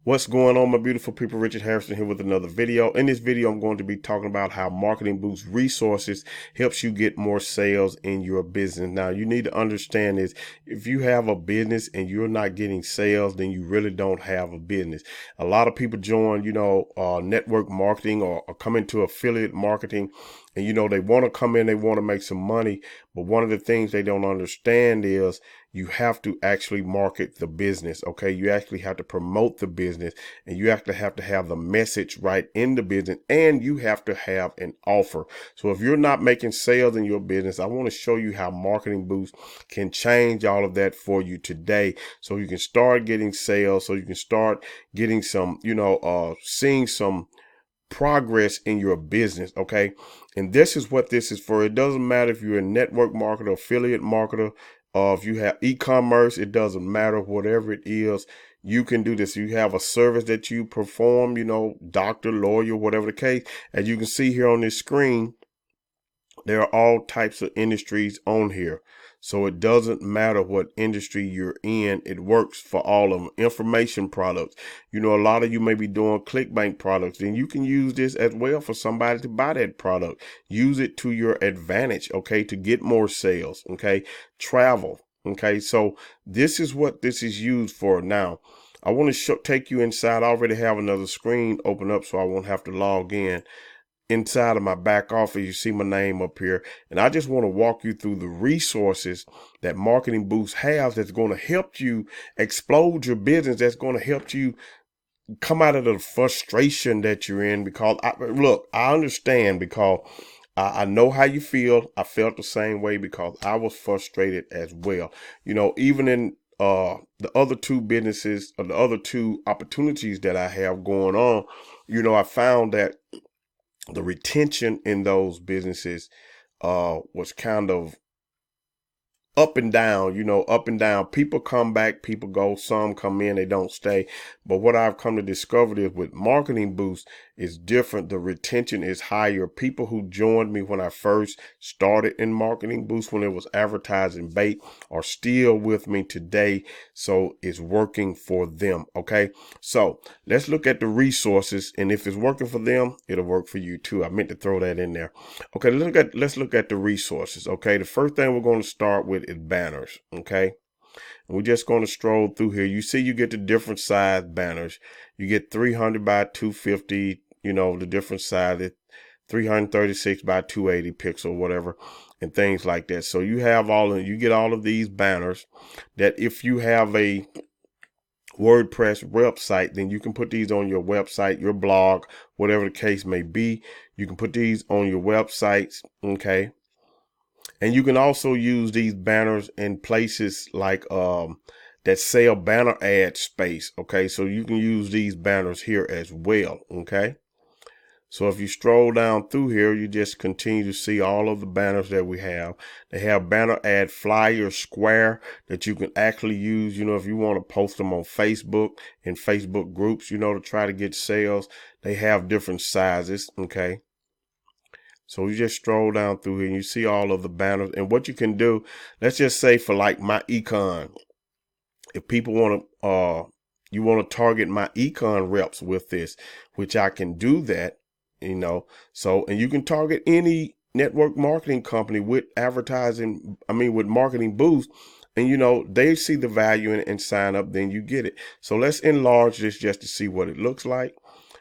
What's going on, my beautiful people? Richard Hairston here with another video. In this video, I'm going to be talking about how Marketing Boost Resources helps you get more sales in your business. Now, you need to understand this. If you have a business and you're not getting sales, then you really don't have a business. A lot of people join, network marketing or come into affiliate marketing, and, they want to come in, they want to make some money. But one of the things they don't understand is you have to actually market the business. Okay. You actually have to promote the business, and you actually have to have the message right in the business, and you have to have an offer. So if you're not making sales in your business, I want to show you how Marketing Boost can change all of that for you today. So you can start getting sales, so you can start getting some, seeing some progress in your business. Okay. And this is what this is for. It doesn't matter if you're a network marketer, affiliate marketer, if you have e-commerce, it doesn't matter, whatever it is, you can do this. You have a service that you perform, doctor, lawyer, whatever the case. As you can see here on this screen, there are all types of industries on here. So it doesn't matter what industry you're in. It works for all of them. Information products. A lot of you may be doing clickbank products, and you can use this as well for somebody to buy that product. Use it to your advantage, okay, to get more sales, okay. Travel, okay. So this is what this is used for. Now, I want to take you inside. I already have another screen open up, so I won't have to log in. Inside of my back office, you see my name up here, and I just want to walk you through the resources that Marketing Boost has that's going to help you explode your business, that's going to help you come out of the frustration that you're in. Because I understand, because I know how you feel. I felt the same way because I was frustrated as well. Even in the other two businesses, or the other two opportunities that I have going on, I found that the retention in those businesses was kind of up and down, up and down. People come back, people go, some come in, they don't stay. But what I've come to discover is with Marketing Boost is different. The retention is higher. People who joined me when I first started in Marketing Boost, when it was advertising bait, are still with me today. So it's working for them. Okay. So let's look at the resources, and if it's working for them, it'll work for you too. I meant to throw that in there. Okay. Let's look at the resources. Okay. The first thing we're going to start with is banners. Okay. We're just going to stroll through here. You see, you get the different size banners. You get 300 by 250, the different size, 336 by 280 pixel, whatever, and things like that. So you get all of these banners that if you have a WordPress website, then you can put these on your website, your blog, whatever the case may be. You can put these on your websites. Okay. And you can also use these banners in places like that sell banner ad space. Okay, so you can use these banners here as well. Okay, so if you stroll down through here, you just continue to see all of the banners that we have. They have banner ad flyer square that you can actually use, if you want to post them on Facebook and Facebook groups, to try to get sales. They have different sizes. Okay. So you just stroll down through here and you see all of the banners. And what you can do, let's just say for like my econ, if people want to, you want to target my econ reps with this, which I can do that, so, and you can target any network marketing company with advertising, with Marketing Boost, and they see the value in it and sign up, then you get it. So let's enlarge this just to see what it looks like.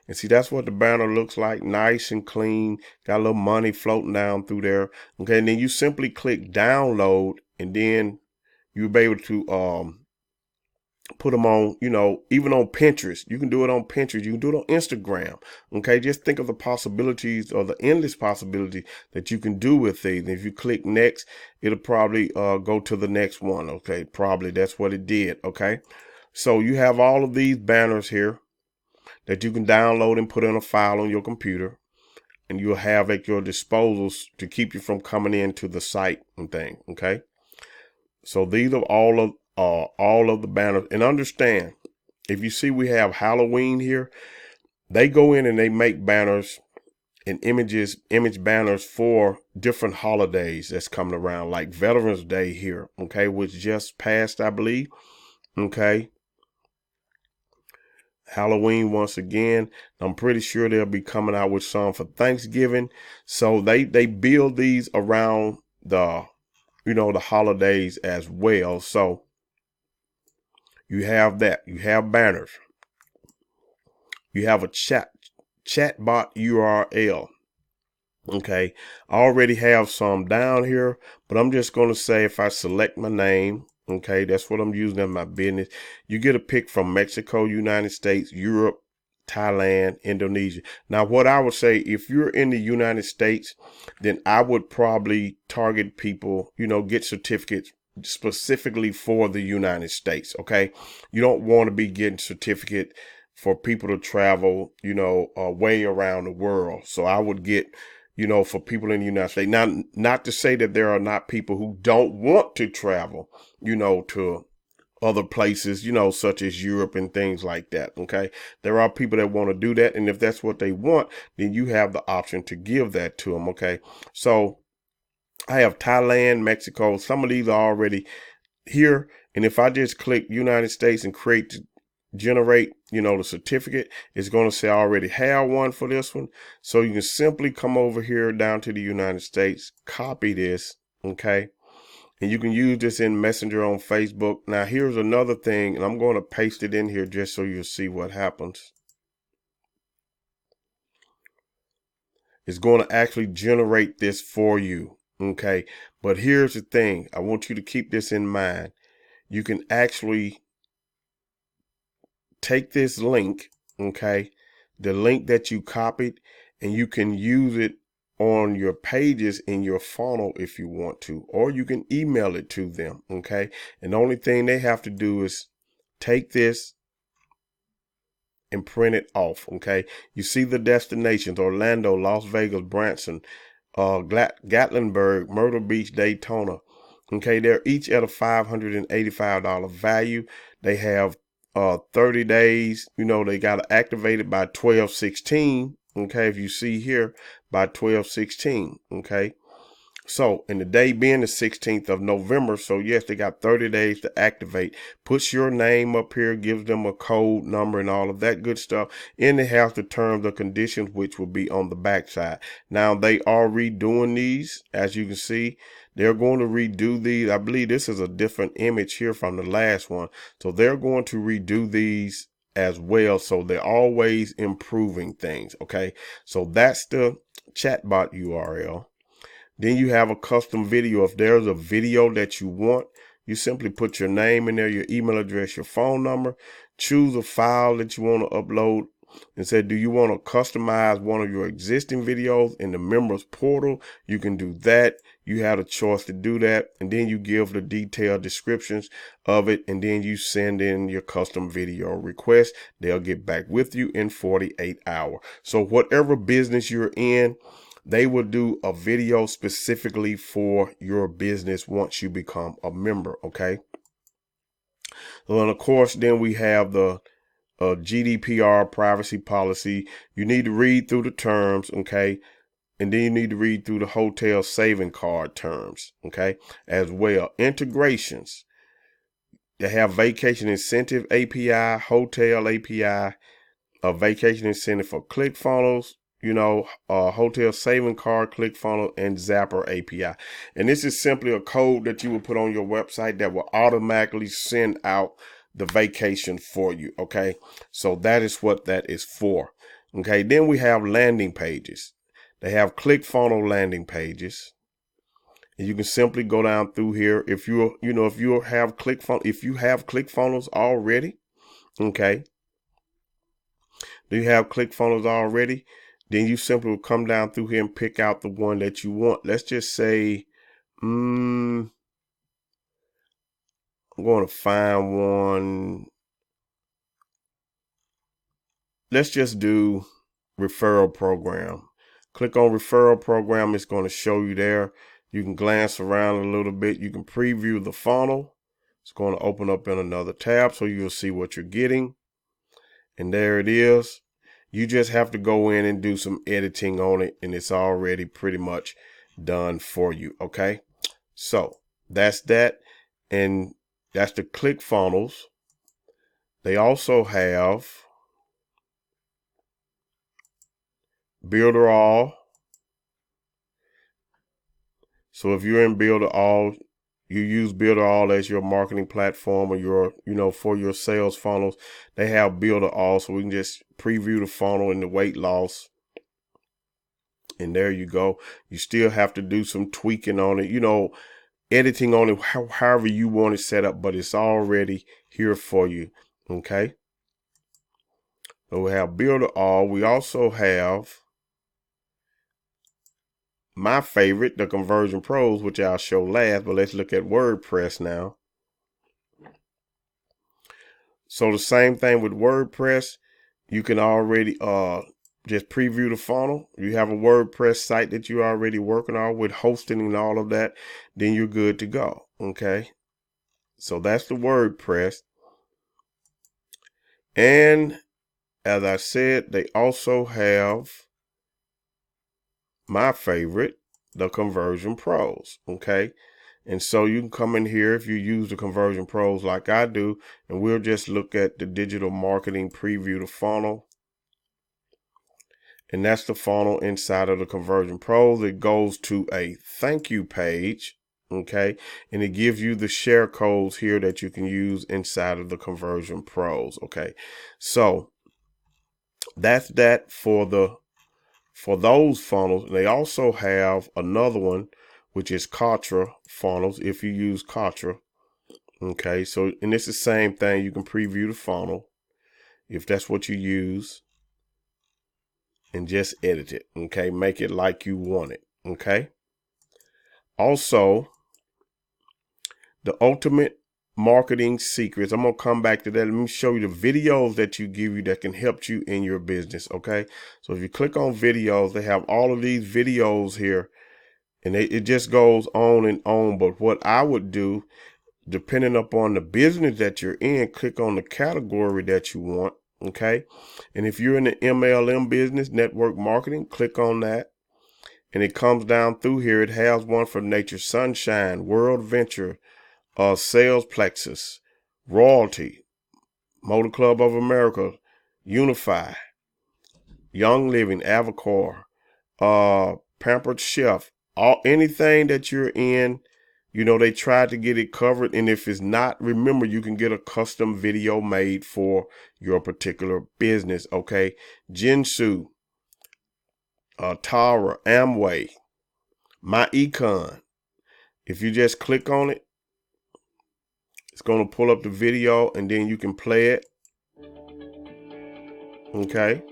And see, that's what the banner looks like. Nice and clean. Got a little money floating down through there. Okay. And then you simply click download, and then you'll be able to put them on, even on Pinterest. You can do it on Pinterest. You can do it on Instagram. Okay. Just think of the possibilities, or the endless possibilities that you can do with these. And if you click next, it'll probably go to the next one. Okay. Probably that's what it did. Okay. So you have all of these banners here that you can download and put in a file on your computer, and you'll have at your disposals to keep you from coming into the site and thing. Okay. So these are all of the banners. And understand, if you see we have Halloween here, they go in and they make banners and image banners for different holidays that's coming around, like Veterans Day here. Okay. Which just passed, I believe. Okay. Halloween once again. I'm pretty sure they'll be coming out with some for Thanksgiving. So they build these around the, the holidays as well. So you have that. You have banners. You have a chatbot URL. Okay, I already have some down here, but I'm just going to say if I select my name, okay, that's what I'm using in my business. You get a pick from Mexico, United States, Europe, Thailand, Indonesia. Now, what I would say, if you're in the United States, then I would probably target people, get certificates specifically for the United States. Okay, you don't want to be getting certificate for people to travel, way around the world. So I would get, for people in the United States. Now, not to say that there are not people who don't want to travel, to other places, such as Europe and things like that. Okay. There are people that want to do that. And if that's what they want, then you have the option to give that to them. Okay. So I have Thailand, Mexico. Some of these are already here. And if I just click United States and generate, the certificate, it's going to say I already have one for this one. So you can simply come over here down to the United States, copy this. Okay. And you can use this in Messenger on Facebook. Now, here's another thing, and I'm going to paste it in here just so you'll see what happens. It's going to actually generate this for you. Okay. But here's the thing. I want you to keep this in mind. You can actually take this link, okay, the link that you copied, and you can use it on your pages in your funnel if you want to, or you can email it to them. Okay. And the only thing they have to do is take this and print it off. Okay. You see the destinations: Orlando, Las Vegas, Branson, Gatlinburg, Myrtle Beach, Daytona. Okay. They're each at a $585 value. They have 30 days, they got to activate it by 12/16. Okay. If you see here, by 12/16. Okay. So, and the day being the 16th of November. So yes, they got 30 days to activate. Puts your name up here, gives them a code number and all of that good stuff. And it has the terms and conditions, which will be on the backside. Now they are redoing these, as you can see. They're going to redo these. I believe this is a different image here from the last one. So they're going to redo these as well. So they're always improving things. Okay. So that's the chatbot URL. Then you have a custom video. If there's a video that you want, you simply put your name in there, your email address, your phone number, choose a file that you want to upload, and say, do you want to customize one of your existing videos in the members portal? You can do that. You have a choice to do that. And then you give the detailed descriptions of it. And then you send in your custom video request. They'll get back with you in 48 hours. So whatever business you're in, they will do a video specifically for your business once you become a member. Okay. And of course, then we have the GDPR privacy policy. You need to read through the terms. Okay. And then you need to read through the hotel saving card terms. Okay. As well. Integrations. They have vacation incentive API, hotel API, a vacation incentive for ClickFunnels, hotel saving card, ClickFunnels, and Zapper API. And this is simply a code that you will put on your website that will automatically send out the vacation for you. Okay. So that is what that is for. Okay. Then we have landing pages. They have ClickFunnels landing pages. And you can simply go down through here. If you have ClickFunnels already. Okay. Do you have ClickFunnels already? Then you simply will come down through here and pick out the one that you want. Let's just say, I'm going to find one. Let's just do referral program. Click on referral program. It's going to show you there. You can glance around a little bit. You can preview the funnel. It's going to open up in another tab so you'll see what you're getting. And there it is. You just have to go in and do some editing on it, and it's already pretty much done for you. Okay. So that's that. And that's the ClickFunnels. They also have Builder All. So if you're in Builder All, you use Builder All as your marketing platform or your, for your sales funnels. They have Builder All, so we can just preview the funnel and the weight loss. And there you go. You still have to do some tweaking on it, editing on it, however you want it set up, but it's already here for you. Okay. So we have Builder All. We also have my favorite, the Conversion Pros, which I'll show last, but let's look at WordPress now. So the same thing with WordPress. You can already just preview the funnel. You have a WordPress site that you're already working on with hosting and all of that, then you're good to go. Okay. So that's the WordPress. And as I said, they also have my favorite, the Conversion Pros. Okay. And so you can come in here if you use the Conversion Pros like I do, and we'll just look at the digital marketing preview, the funnel. And that's the funnel inside of the Conversion Pros. It goes to a thank you page. Okay. And it gives you the share codes here that you can use inside of the Conversion Pros. Okay. So that's that for those funnels. They also have another one, which is Contra funnels, if you use Contra. Okay, so, and it's the same thing. You can preview the funnel if that's what you use and just edit it. Okay, make it like you want it. Okay. Also, the ultimate marketing secrets. I'm going to come back to that. Let me show you the videos that you give you that can help you in your business. Okay. So if you click on videos, they have all of these videos here. And it just goes on and on. But what I would do, depending upon the business that you're in, click on the category that you want. Okay. And if you're in the MLM business, network marketing, click on that. And it comes down through here. It has one for Nature Sunshine, World Venture, Sales Plexus, Royalty, Motor Club of America, Unify, Young Living, Avocor, Pampered Chef. Anything that you're in, they try to get it covered. And if it's not, remember, you can get a custom video made for your particular business. Okay. Jinsu, Tara, Amway, My Econ. If you just click on it, it's going to pull up the video and then you can play it. Okay.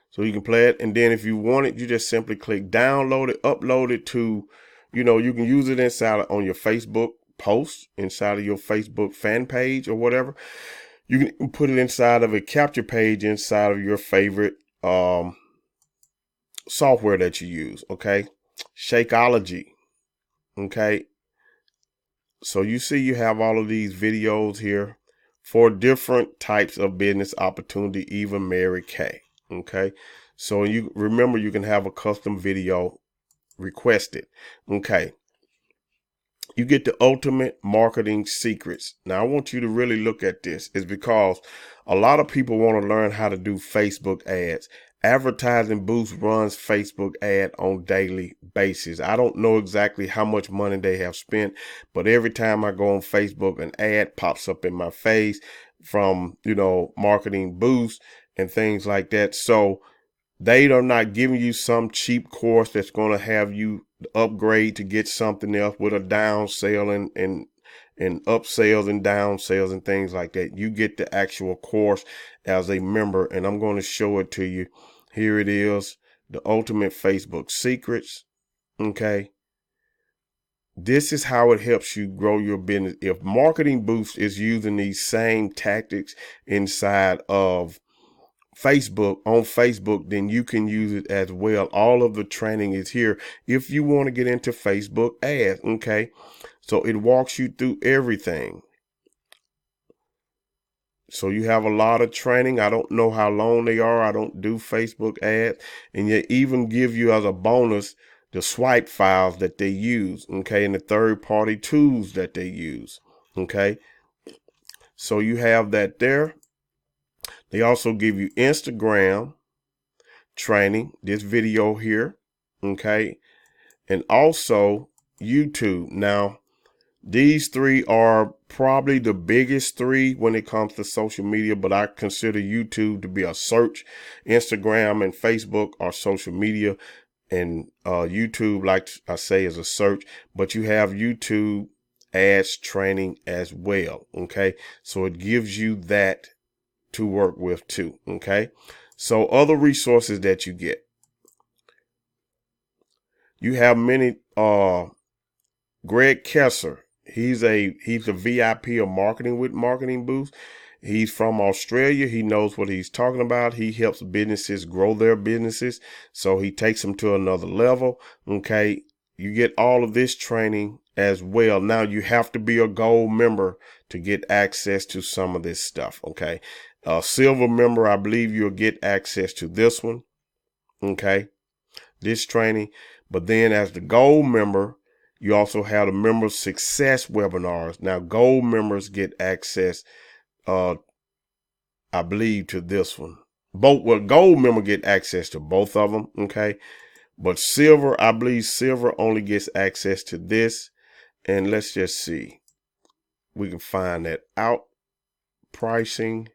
So you can play it. And then if you want it, you just simply click download it, upload it to, you can use it inside on your Facebook post, inside of your Facebook fan page or whatever. You can put it inside of a capture page inside of your favorite software that you use. Okay. Shakeology. Okay. So you see you have all of these videos here for different types of business opportunity, even Mary Kay. Okay. So you remember, you can have a custom video requested. Okay. You get the ultimate marketing secrets. Now I want you to really look at this, is because a lot of people want to learn how to do Facebook ads. Advertising Boost runs Facebook ad on daily basis. I don't know exactly how much money they have spent, but every time I go on Facebook, an ad pops up in my face from, Marketing Boost and things like that. So they are not giving you some cheap course that's going to have you upgrade to get something else with a down sale and up sales and down sales and things like that. You get the actual course as a member, and I'm going to show it to you. Here it is, the ultimate Facebook secrets. Okay. This is how it helps you grow your business. If Marketing Boost is using these same tactics inside of Facebook, on Facebook, then you can use it as well. All of the training is here if you want to get into Facebook ads. Okay. So it walks you through everything. So you have a lot of training. I don't know how long they are. I don't do Facebook ads. And they even give you as a bonus the swipe files that they use. Okay. And the third party tools that they use. Okay. So you have that there. They also give you Instagram training, this video here, okay, and also YouTube. Now, these three are probably the biggest three when it comes to social media, but I consider YouTube to be a search. Instagram and Facebook are social media, and YouTube, like I say, is a search, but you have YouTube ads training as well, okay? So it gives you that to work with too, okay? So other resources that you get. You have many, Greg Kesser. He's a VIP of Marketing with Marketing Boost. He's from Australia. He knows what he's talking about. He helps businesses grow their businesses. So he takes them to another level. Okay. You get all of this training as well. Now you have to be a gold member to get access to some of this stuff. Okay. Silver member, I believe you'll get access to this one. Okay. This training. But then as the gold member, you also have the member success webinars. Now, gold members get access, I believe, to this one. Gold member get access to both of them, okay? But silver, I believe silver only gets access to this. And let's just see. We can find that out. Pricing.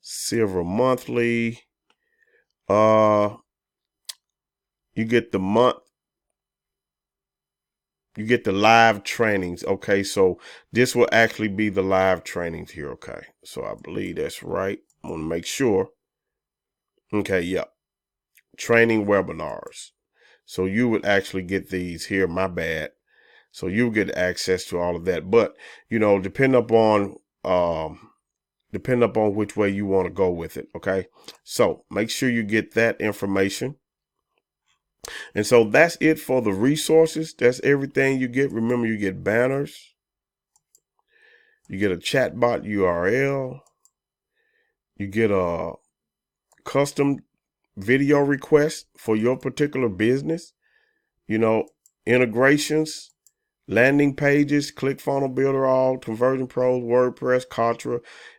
Silver monthly. You get the month. You get the live trainings. Okay, so this will actually be the live trainings here. Okay, so I believe that's right. I want to make sure. Okay, yep. Training webinars. So you would actually get these here. My bad. So you get access to all of that. But, you know, depend upon which way you want to go with it. Okay, so make sure you get that information. And so that's it for the resources. That's everything you get. Remember, you get banners. You get a chatbot URL. You get a custom video request for your particular business. You know, integrations, landing pages, ClickFunnels Builder, all, Conversion Pros, WordPress, Contra,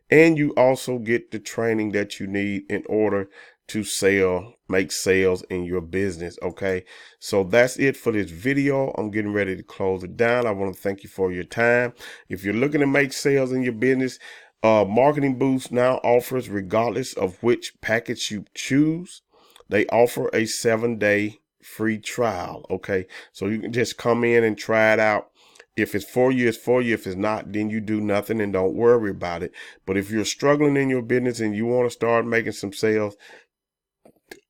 and you also get the training that you need in order to make sales in your business. Okay, so that's it for this video. I'm getting ready to close it down. I want to thank you for your time. If you're looking to make sales in your business, Marketing Boost now offers, regardless of which package you choose, they offer a 7-day free trial. Okay, so you can just come in and try it out. If it's for you, it's for you. If it's not, then you do nothing and don't worry about it. But if you're struggling in your business and you want to start making some sales,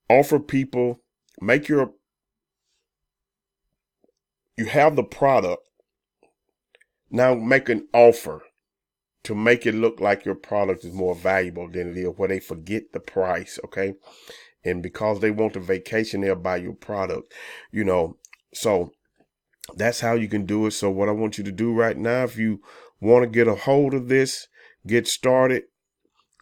offer people, you have the product. Now make an offer to make it look like your product is more valuable than it is, where they forget the price. Okay. And because they want the vacation, they'll buy your product, you know. So that's how you can do it. So what I want you to do right now, if you want to get a hold of this, get started,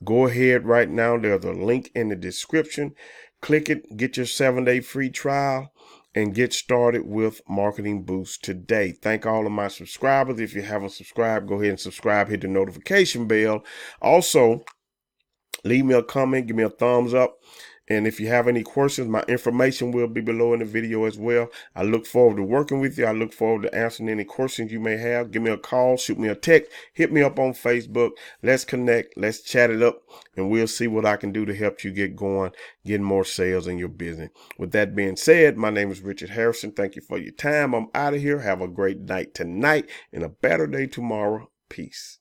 go ahead right now. There's a link in the description. Click it, get your 7-day free trial, and get started with Marketing Boost today. Thank all of my subscribers. If you haven't subscribed, go ahead and subscribe, hit the notification bell. Also, leave me a comment, give me a thumbs up. And if you have any questions, my information will be below in the video as well. I look forward to working with you. I look forward to answering any questions you may have. Give me a call, shoot me a text, hit me up on Facebook. Let's connect, let's chat it up, and we'll see what I can do to help you get going, getting more sales in your business. With that being said, my name is Richard Hairston. Thank you for your time. I'm out of here. Have a great night tonight and a better day tomorrow. Peace.